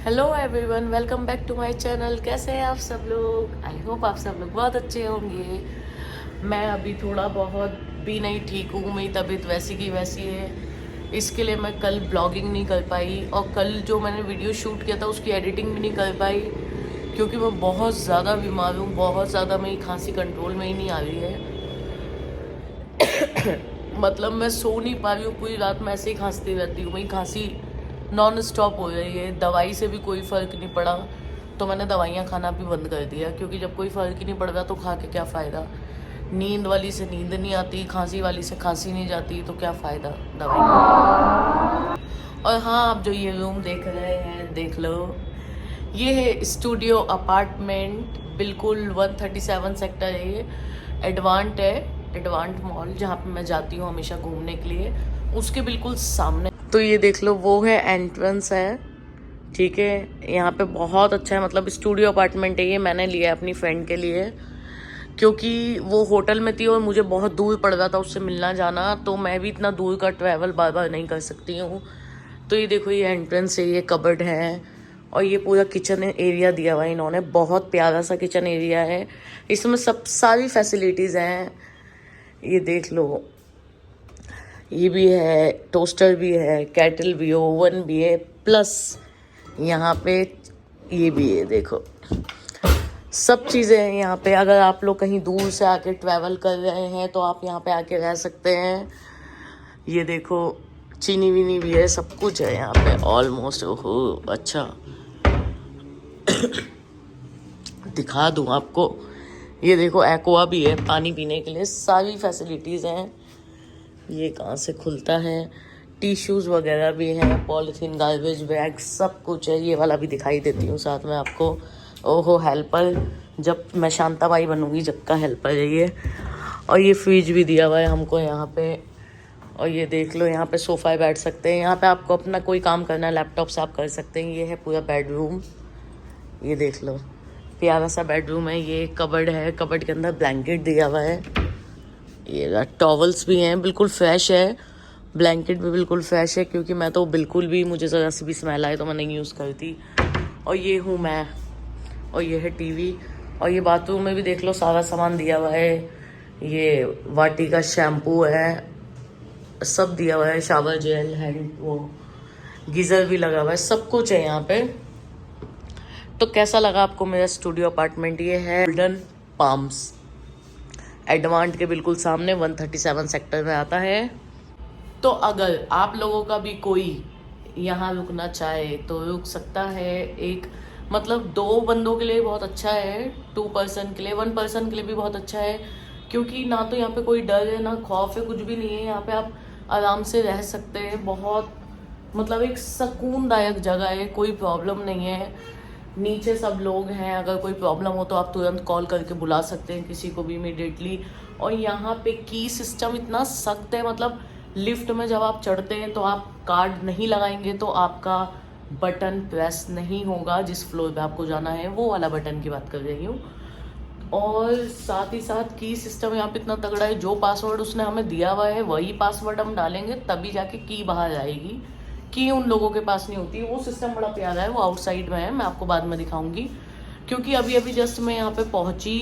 Hello everyone, welcome back to my channel. कैसे हैं आप सब लोग? आई होप आप सब लोग बहुत अच्छे होंगे। मैं अभी थोड़ा बहुत भी नहीं ठीक हूँ, मेरी तबीयत वैसी की वैसी है। इसके लिए मैं कल ब्लॉगिंग नहीं कर पाई और कल जो मैंने वीडियो शूट किया था उसकी एडिटिंग भी नहीं कर पाई क्योंकि मैं बहुत ज़्यादा बीमार हूँ। बहुत ज़्यादा मेरी खांसी कंट्रोल में ही नहीं आ रही है। मतलब मैं सो नहीं पा रही हूँ, पूरी रात मैं ऐसे ही खांसती रहती हूँ। मेरी खांसी नॉन स्टॉप हो रही है। दवाई से भी कोई फ़र्क नहीं पड़ा तो मैंने दवाइयाँ खाना भी बंद कर दिया क्योंकि जब कोई फ़र्क ही नहीं पड़ रहा तो खा के क्या फ़ायदा। नींद वाली से नींद नहीं आती, खांसी वाली से खांसी नहीं जाती, तो क्या फ़ायदा दवाई। और हाँ, आप जो ये रूम देख रहे हैं देख लो, ये है स्टूडियो अपार्टमेंट। बिल्कुल 137 सेक्टर है ये। एडवांट है, एडवांट मॉल जहाँ पे मैं जाती हूँ हमेशा घूमने के लिए, उसके बिल्कुल सामने। तो ये देख लो, वो है एंट्रेंस है। ठीक है, यहाँ पे बहुत अच्छा है। मतलब स्टूडियो अपार्टमेंट है ये, मैंने लिया है अपनी फ्रेंड के लिए क्योंकि वो होटल में थी और मुझे बहुत दूर पड़ रहा था उससे मिलना जाना, तो मैं भी इतना दूर का ट्रैवल बार बार नहीं कर सकती हूँ। तो ये देखो, ये एंट्रेंस है, ये कबर्ड है और ये पूरा किचन एरिया दिया हुआ है इन्होंने। बहुत प्यारा सा किचन एरिया है, इसमें सब सारी फैसिलिटीज़ हैं। ये देख लो, ये भी है, टोस्टर भी है, केटल भी है, ओवन भी है, प्लस यहाँ पे ये भी है। देखो, सब चीज़ें हैं यहाँ पे। अगर आप लोग कहीं दूर से आके ट्रैवल कर रहे हैं तो आप यहाँ पे आके रह सकते हैं। ये देखो, चीनी वीनी भी है, सब कुछ है यहाँ पे ऑलमोस्ट। ओहो अच्छा, दिखा दूँ आपको। ये देखो, एक्वा भी है पानी पीने के लिए, सारी फैसिलिटीज़ हैं। ये कहाँ से खुलता है, टिश्यूज़ वगैरह भी हैं, पॉलीथीन, गार्बेज बैग, सब कुछ है। ये वाला भी दिखाई देती हूँ साथ में आपको। ओहो, हेल्पर, जब मैं शांताबाई बनूंगी जब का हेल्पर है ये। और ये फ्रिज भी दिया हुआ है हमको यहाँ पे। और ये देख लो, यहाँ पे सोफ़ा बैठ सकते हैं। यहाँ पे आपको अपना कोई काम करना है लैपटॉप से आप कर सकते हैं। ये है पूरा बेडरूम, ये देख लो, प्यारा सा बेडरूम है। ये कबर्ड है, कबर्ड के अंदर ब्लैंकेट दिया हुआ है। ये टॉवल्स भी हैं, बिल्कुल फ्रेश है। ब्लैंकेट भी बिल्कुल फ्रेश है क्योंकि मैं तो बिल्कुल भी, मुझे ज़रा सी भी स्मेल आए तो मैं नहीं यूज़ करती। और ये हूँ मैं, और ये है टीवी। और ये बाथरूम में भी देख लो, सारा सामान दिया हुआ है। ये वाटी का शैम्पू है, सब दिया हुआ है, शावर जेल, हैंड वो, गीज़र भी लगा हुआ है, सब कुछ है यहाँ पे। तो कैसा लगा आपको मेरा स्टूडियो अपार्टमेंट? ये है गोल्डन पाम्स, एडवांट के बिल्कुल सामने 137 सेक्टर में आता है। तो अगर आप लोगों का भी कोई यहाँ रुकना चाहे तो रुक सकता है। एक मतलब 2 बंदों के लिए बहुत अच्छा है, 2 पर्सन के लिए, 1 पर्सन के लिए भी बहुत अच्छा है क्योंकि ना तो यहाँ पे कोई डर है ना खौफ है, कुछ भी नहीं है। यहाँ पे आप आराम से रह सकते हैं। बहुत मतलब एक सुकूनदायक जगह है, कोई प्रॉब्लम नहीं है। नीचे सब लोग हैं, अगर कोई प्रॉब्लम हो तो आप तुरंत कॉल करके बुला सकते हैं किसी को भी इमीडिएटली। और यहाँ पे की सिस्टम इतना सख्त है, मतलब लिफ्ट में जब आप चढ़ते हैं तो आप कार्ड नहीं लगाएंगे तो आपका बटन प्रेस नहीं होगा। जिस फ्लोर पे आपको जाना है वो वाला बटन की बात कर रही हूँ। और साथ ही साथ की सिस्टम यहाँ पे इतना तगड़ा है, जो पासवर्ड उसने हमें दिया हुआ है वही पासवर्ड हम डालेंगे तभी जाके की बाहर आएगी। की उन लोगों के पास नहीं होती। वो सिस्टम बड़ा प्यारा है, वो आउटसाइड में है, मैं आपको बाद में दिखाऊंगी क्योंकि अभी अभी जस्ट मैं यहाँ पे पहुँची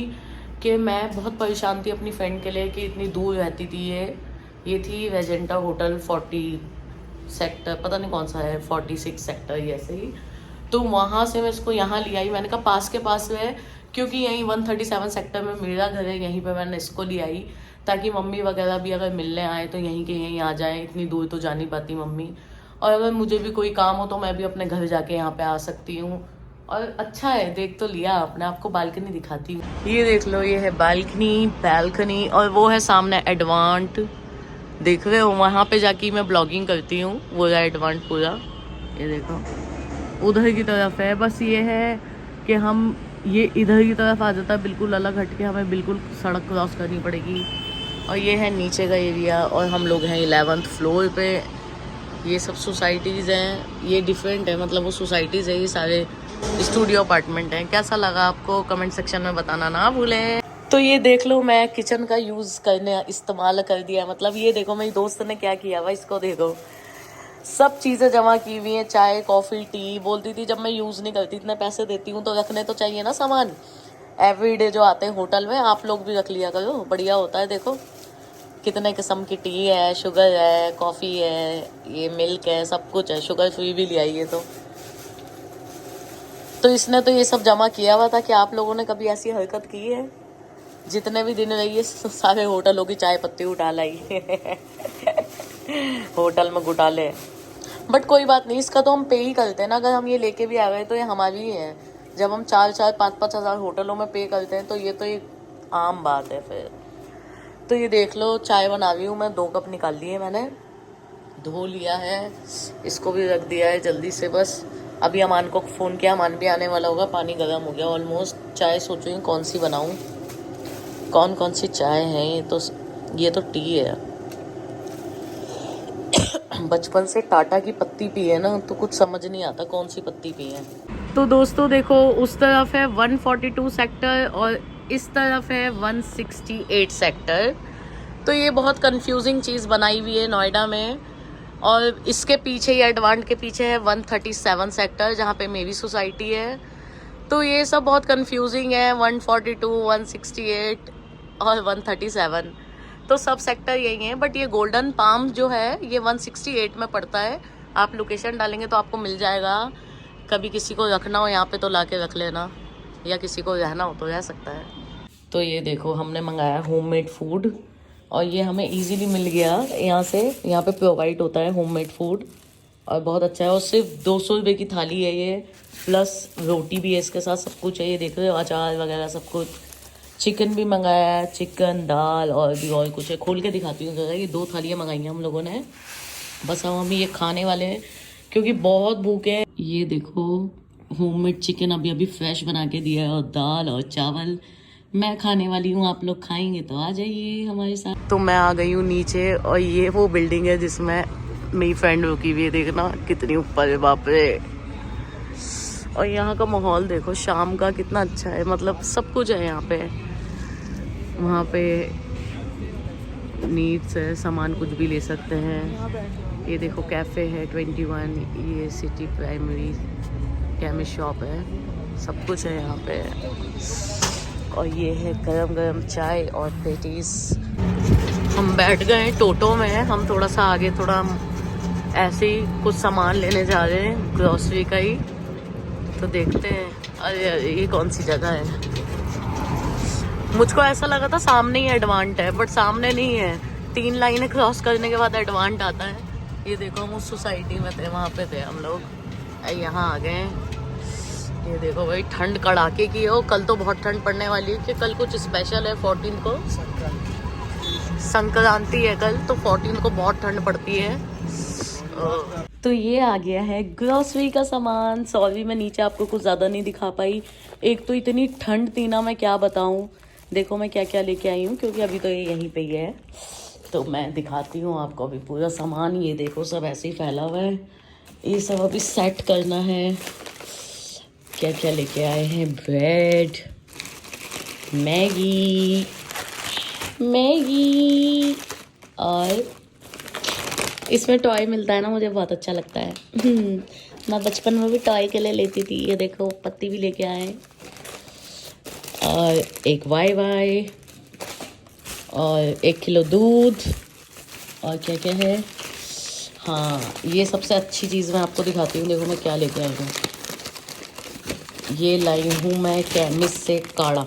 कि मैं बहुत परेशान थी अपनी फ्रेंड के लिए कि इतनी दूर रहती थी ये थी रेजेंटा होटल 40 सेक्टर, पता नहीं कौन सा है, 46 सेक्टर ऐसे ही। तो वहाँ से मैं इसको यहाँ ले आई। मैंने कहा पास के पास है क्योंकि यहीं 137 सेक्टर में मेरा घर है, यहीं पे मैंने इसको ले आई ताकि मम्मी वगैरह भी अगर मिलने आए तो यहीं के यहीं आ जाए। इतनी दूर तो जा नहीं पाती मम्मी, और अगर मुझे भी कोई काम हो तो मैं भी अपने घर जाके यहाँ पे आ सकती हूँ। और अच्छा है, देख तो लिया आपने, आपको बालकनी दिखाती हूँ। ये देख लो, ये है बालकनी और वो है सामने एडवांट, देख रहे हो? वहाँ पे जाके मैं ब्लॉगिंग करती हूँ, वो है एडवांट पूरा। ये देखो, उधर की तरफ है। बस ये है कि हम ये इधर की तरफ आ जाता है, बिल्कुल अलग हट के हमें बिल्कुल सड़क क्रॉस करनी पड़ेगी। और ये है नीचे का एरिया और हम लोग हैं 11th फ्लोर पे। ये सब सोसाइटीज़ हैं, ये डिफरेंट है, मतलब वो सोसाइटीज़ है, ये सारे स्टूडियो अपार्टमेंट हैं। कैसा लगा आपको कमेंट सेक्शन में बताना ना भूलें। तो ये देख लो, मैं किचन का इस्तेमाल कर दिया। मतलब ये देखो मेरी दोस्त ने क्या किया हुआ, इसको देखो, सब चीज़ें जमा की हुई हैं, चाय कॉफ़ी टी। बोलती थी जब मैं यूज़ नहीं करती, इतने पैसे देती हूँ तो रखने तो चाहिए ना सामान। एवरीडे जो आते हैं होटल में, आप लोग भी रख लिया करो, बढ़िया होता है। देखो कितने किस्म की टी है, शुगर है, कॉफ़ी है, ये मिल्क है, सब कुछ है। शुगर फ्री भी ले आई है तो इसने तो ये सब जमा किया हुआ था कि आप लोगों ने कभी ऐसी हरकत की है? जितने भी दिन रही है सारे होटलों की चाय पत्ती उठा लाई होटल में घोटाले। बट कोई बात नहीं, इसका तो हम पे ही करते हैं ना। अगर हम ये लेके भी आ गए तो ये हमारी ही है। जब हम 4-4 5-5 हज़ार होटलों में पे करते हैं तो ये आम बात है फिर। तो ये देख लो, चाय बना रही हूँ मैं। 2 कप निकाल लिए मैंने, धो लिया है, इसको भी रख दिया है जल्दी से। बस अभी अमान को फ़ोन किया, अमान भी आने वाला होगा। पानी गर्म हो गया ऑलमोस्ट। चाय सोच रही हूँ कौन सी बनाऊँ, कौन कौन सी चाय है। ये तो टी है। बचपन से टाटा की पत्ती पी है ना, तो कुछ समझ नहीं आता कौन सी पत्ती पी है। तो दोस्तों देखो, उस तरफ है 142 सेक्टर और इस तरफ है 168 सेक्टर। तो ये बहुत कंफ्यूजिंग चीज़ बनाई हुई है नोएडा में। और इसके पीछे ही, एडवांट के पीछे है 137 सेक्टर, जहाँ पे मेरी सोसाइटी है। तो ये सब बहुत कंफ्यूजिंग है। 142, 168 और 137, तो सब सेक्टर यही है। बट ये गोल्डन पाम जो है ये 168 में पड़ता है। आप लोकेशन डालेंगे तो आपको मिल जाएगा। कभी किसी को रखना हो यहाँ पे तो लाके रख लेना, या किसी को रहना हो तो रह सकता है। तो ये देखो, हमने मंगाया होममेड फूड और ये हमें इजीली मिल गया यहाँ से। यहाँ पे प्रोवाइड होता है होममेड फूड और बहुत अच्छा है। और सिर्फ 200 रुपये की थाली है ये, प्लस रोटी भी है इसके साथ, सब कुछ है। ये देख रहे हो, अचार वगैरह सब कुछ। चिकन भी मंगाया है, चिकन दाल और भी और कुछ है। खोल के दिखाती हूँ ज़रा। ये 2 थालियाँ मंगाई हैं हम लोगों ने। बस हम ये खाने वाले हैं क्योंकि बहुत भूखे हैं। ये देखो, होममेड चिकन अभी अभी फ्रेश बना के दिया है, और दाल और चावल। मैं खाने वाली हूँ, आप लोग खाएंगे तो आ जाइए हमारे साथ। तो मैं आ गई हूँ नीचे, और ये वो बिल्डिंग है जिसमें मेरी फ्रेंड रुकी हुई है। देखना कितनी ऊपर है, बाप रे। और यहाँ का माहौल देखो शाम का कितना अच्छा है। मतलब सब कुछ है यहाँ पे। वहाँ पे नीड्स है, सामान कुछ भी ले सकते हैं। ये देखो कैफ़े है 21, ये सिटी प्राइमरी केमिस्ट शॉप है, सब कुछ है यहाँ पे। और ये है गरम गरम चाय और पेटीज। हम बैठ गए हैं टोटो में। हम थोड़ा सा आगे, थोड़ा ऐसे ही कुछ सामान लेने जा रहे हैं, ग्रॉसरी का ही। तो देखते हैं। अरे ये कौन सी जगह है? मुझको ऐसा लगा था सामने ही एडवांट है, बट सामने नहीं है। 3 लाइनें क्रॉस करने के बाद एडवांट आता है। ये देखो, हम उस सोसाइटी में थे, वहाँ पे थे हम लोग। यहाँ आ गए। ये देखो भाई, ठंड कड़ाके की हो। कल तो बहुत ठंड पड़ने वाली है कि कल कुछ स्पेशल है। 14 को संक्रांति है कल, तो 14 को बहुत ठंड पड़ती है। तो ये आ गया है ग्रोसरी का सामान। सॉरी मैं नीचे आपको कुछ ज़्यादा नहीं दिखा पाई, एक तो इतनी ठंड थी ना, मैं क्या बताऊँ। देखो मैं क्या क्या लेके आई हूँ, क्योंकि अभी तो ये यहीं पे ही है। तो मैं दिखाती हूँ आपको अभी पूरा सामान। ये देखो सब ऐसे ही फैला हुआ है। ये सब अभी सेट करना है। क्या क्या लेके आए हैं? ब्रेड, मैगी और इसमें टॉय मिलता है ना, मुझे बहुत अच्छा लगता है। मैं बचपन में भी टॉय के लिए लेती थी। ये देखो पत्ती भी लेके आए, और एक वाई और 1 किलो दूध। और क्या क्या है? हाँ, ये सबसे अच्छी चीज़ मैं आपको दिखाती हूँ। देखो मैं क्या लेके आई हूँ। ये लाई हूँ मैं केमिस्ट से काढ़ा।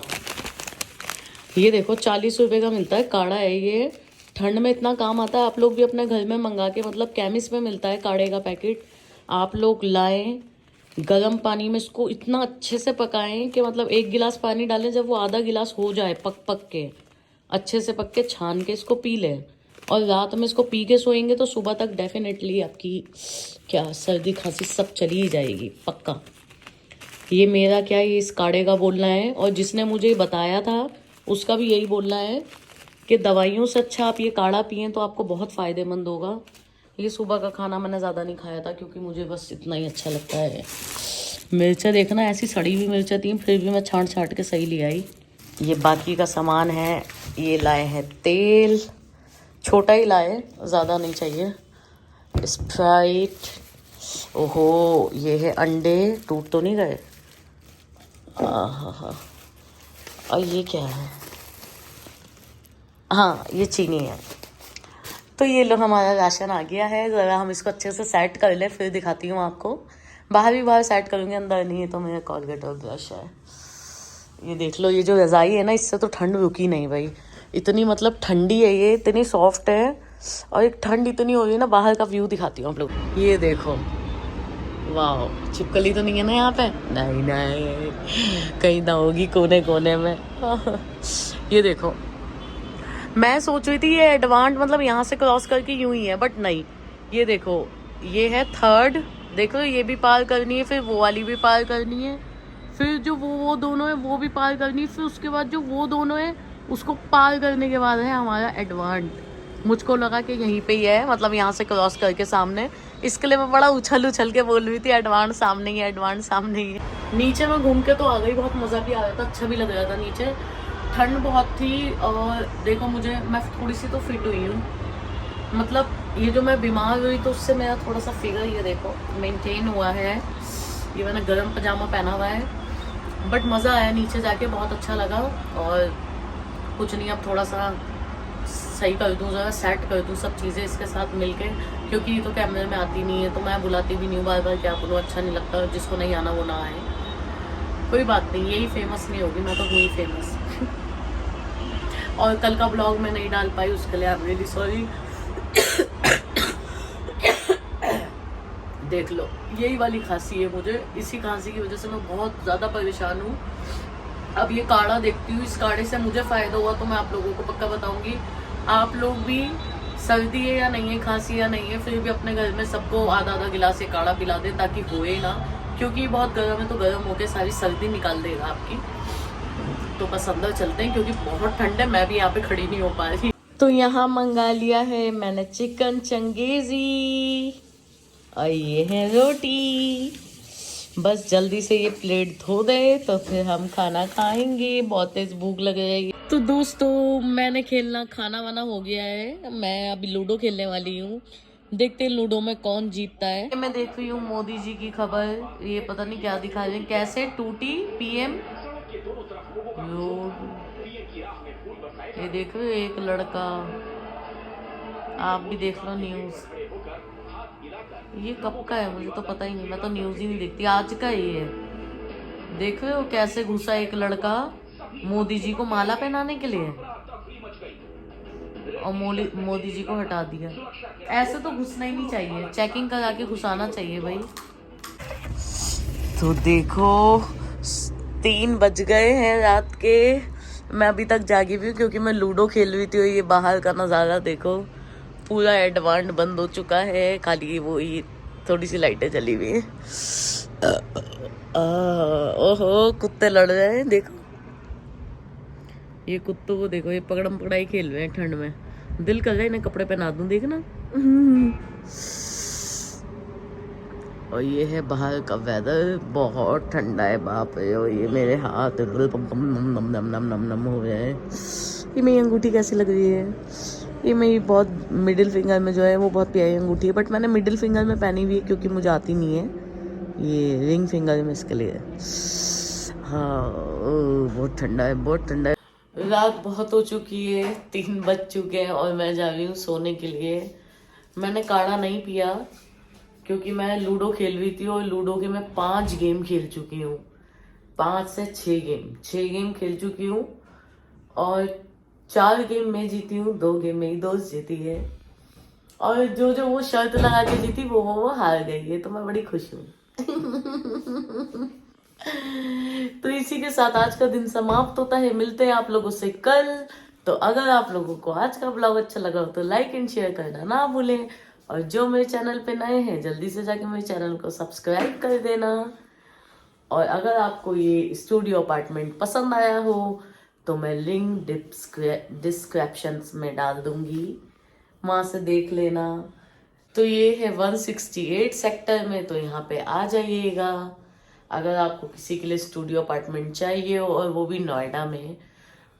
ये देखो 40 रुपये का मिलता है काढ़ा है ये। ठंड में इतना काम आता है। आप लोग भी अपने घर में मंगा के, मतलब केमिस्ट में मिलता है काढ़े का पैकेट, आप लोग लाएं। गर्म पानी में इसको इतना अच्छे से पकाएं कि मतलब 1 गिलास पानी डालें, जब वो आधा गिलास हो जाए पक के, अच्छे से पक के, छान के इसको पी लें। और रात में इसको पी के सोएंगे तो सुबह तक डेफिनेटली आपकी क्या सर्दी खांसी सब चली ही जाएगी, पक्का। ये मेरा क्या, ये इस काढ़े का बोलना है। और जिसने मुझे बताया था उसका भी यही बोलना है कि दवाइयों से अच्छा आप ये काढ़ा पिएं तो आपको बहुत फ़ायदेमंद होगा। ये सुबह का खाना मैंने ज़्यादा नहीं खाया था, क्योंकि मुझे बस इतना ही अच्छा लगता है। मिर्चें देखना, ऐसी सड़ी हुई मिर्चें थी, फिर भी मैं छाँट के सही ले आई। ये बाकी का सामान है। ये लाए हैं तेल, छोटा ही लाए, ज़्यादा नहीं चाहिए। स्प्राइट। ओहो, ये है अंडे, टूट तो नहीं गए? हाँ। और ये क्या है? हाँ, ये चीनी है। तो ये लो, हमारा राशन आ गया है। ज़रा हम इसको अच्छे से सेट कर ले, फिर दिखाती हूँ आपको। बाहर भी बाहर सेट करूँगी, अंदर नहीं है। तो मेरा कॉलगेट और ब्रश है। ये देख लो, ये जो रज़ाई है ना, इससे तो ठंड रुकी नहीं भाई। इतनी मतलब ठंडी है ये, इतनी सॉफ्ट है। और एक ठंड इतनी हो रही है ना। बाहर का व्यू दिखाती हूँ आप लोग। ये देखो, वाह, छिपकली तो नहीं है ना यहाँ पे? नहीं, कहीं ना होगी कोने कोने में। ये देखो, मैं सोच रही थी ये एडवांस मतलब यहाँ से क्रॉस करके यूं ही है, बट नहीं। ये देखो, ये है थर्ड। देखो, ये भी पार करनी है, फिर वो वाली भी पार करनी है, फिर जो वो दोनों है वो भी पार करनी है, फिर उसके बाद जो वो दोनों है उसको पार करने के बाद है हमारा एडवांस। मुझको लगा कि यहीं पे ही है, मतलब यहाँ से क्रॉस करके सामने। इसके लिए मैं बड़ा उछल के बोल रही थी एडवांस सामने ही है, एडवांस सामने ही है। नीचे में घूम के तो आ गई, बहुत मज़ा भी आ रहा था, अच्छा भी लग रहा था। नीचे ठंड बहुत थी। और देखो, मैं थोड़ी सी तो फिट हुई हूँ। मतलब ये जो मैं बीमार हुई तो उससे मेरा थोड़ा सा फिगर, ये देखो, मेंटेन हुआ है। ये मैंने गर्म पजामा पहना हुआ है, बट मज़ा आया नीचे जाके, बहुत अच्छा लगा। और कुछ नहीं, अब थोड़ा सा सही कर दूँ, ज़रा सेट कर दूँ सब चीज़ें इसके साथ मिलके, क्योंकि ये तो कैमरे में आती नहीं है। तो मैं बुलाती भी नहीं हूँ बार बार, क्या बोलूँ, अच्छा नहीं लगता। जिसको नहीं आना वो ना आए, कोई बात नहीं। यही फेमस नहीं होगी, मैं तो हुई फेमस। और कल का ब्लॉग मैं नहीं डाल पाई, उसके लिए आई एम रियली सॉरी। देख लो, यही वाली खांसी है मुझे। इसी खांसी की वजह से मैं बहुत ज़्यादा परेशान हूँ। अब ये काढ़ा देखती हूँ, इस काढ़े से मुझे फ़ायदा हुआ तो मैं आप लोगों को पक्का बताऊंगी। आप लोग भी, सर्दी है या नहीं है, खांसी या नहीं है, फिर भी अपने घर में सबको आधा आधा गिलास ये काढ़ा पिला दे, ताकि होए ना। क्योंकि बहुत गर्म है, तो गर्म होके सारी सर्दी निकाल देगा आपकी। तो बस अंदर चलते हैं, क्योंकि बहुत ठंड है, मैं भी यहाँ पे खड़ी नहीं हो पा रही। तो यहाँ मंगा लिया है मैंने चिकन चंगेजी, और ये है रोटी। बस जल्दी से ये प्लेट धो दे तो फिर हम खाना खाएंगे, बहुत तेज भूख लग जाएगी। तो दोस्तों, मैंने खेलना खाना वाना हो गया है। मैं अभी लूडो खेलने वाली हूँ। देखते हैं लूडो में कौन जीतता है। मैं देख रही हूँ मोदी जी की खबर, ये पता नहीं क्या दिखा रहे हैं, कैसे टूटी पीएम। ये देख रहे हो, एक लड़का, आप भी देख लो न्यूज। ये कब का है मुझे तो पता ही नहीं, मैं तो न्यूज ही नहीं देखती, आज का ही है। देख रहे हो कैसे घुसा एक लड़का मोदी जी को माला पहनाने के लिए, और मोदी जी को हटा दिया। ऐसे तो घुसना ही नहीं चाहिए, चेकिंग करा के घुसाना चाहिए भाई। तो देखो, 3 बज गए हैं रात के। मैं अभी तक जागी हुई हूँ, क्योंकि मैं लूडो खेल रही थी। और ये बाहर का नज़ारा देखो, पूरा एडवांस बंद हो चुका है, खाली वो ही थोड़ी सी लाइटें जली हुई हैं। ओहो, कुत्ते लड़ रहे हैं, देखो ये कुत्तों को देखो, ये पकड़म पकड़ाई खेल रहे हैं ठंड में। दिल कर रहा है इन्हें कपड़े पहना दूं, देखना। और ये है बाहर का वेदर, बहुत ठंडा है बाप रे। और ये मेरे हाथ नम नम नम नम नम हो रहे हैं। ये मेरी अंगूठी कैसी लग रही है? ये मेरी बहुत मिडिल फिंगर में जो है वो बहुत प्यारी अंगूठी है, बट मैंने मिडिल फिंगर में पहनी हुई है क्योंकि मुझे आती नहीं है। ये रिंग फिंगर में इसके लिए। हाँ, बहुत ठंडा है, बहुत ठंडा है। रात बहुत हो चुकी है, 3 बज चुके हैं, और मैं जा रही हूँ सोने के लिए। मैंने काढ़ा नहीं पिया, क्योंकि मैं लूडो खेल रही थी, और लूडो के मैं 5 गेम खेल चुकी हूँ। 5 से 6 गेम खेल चुकी हूँ। और 4 गेम मैं जीती हूँ, 2 गेम मेरी दोस्त जीती है। और जो वो शर्त लगा के जीती वो हार गई है, तो मैं बड़ी खुश हूँ। तो इसी के साथ आज का दिन समाप्त होता है। मिलते हैं आप लोगों से कल। तो अगर आप लोगों को आज का ब्लॉग अच्छा लगा हो तो लाइक एंड शेयर करना ना भूलें। और जो मेरे चैनल पे नए हैं, जल्दी से जाके मेरे चैनल को सब्सक्राइब कर देना। और अगर आपको ये स्टूडियो अपार्टमेंट पसंद आया हो तो मैं लिंक डिस्क्रिप्शन में डाल दूंगी, वहाँ से देख लेना। तो ये है 168 सेक्टर में, तो यहाँ पे आ जाइएगा अगर आपको किसी के लिए स्टूडियो अपार्टमेंट चाहिए हो, और वो भी नोएडा में।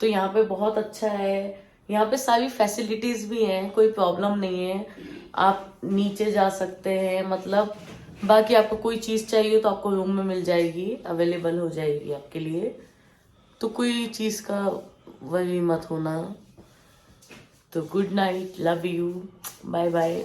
तो यहाँ पे बहुत अच्छा है। यहाँ पे सारी फैसिलिटीज भी हैं, कोई प्रॉब्लम नहीं है। आप नीचे जा सकते हैं, मतलब बाकी आपको कोई चीज चाहिए तो आपको रूम में मिल जाएगी, अवेलेबल हो जाएगी आपके लिए, तो कोई चीज का वरी मत होना। तो good night, love you, bye bye.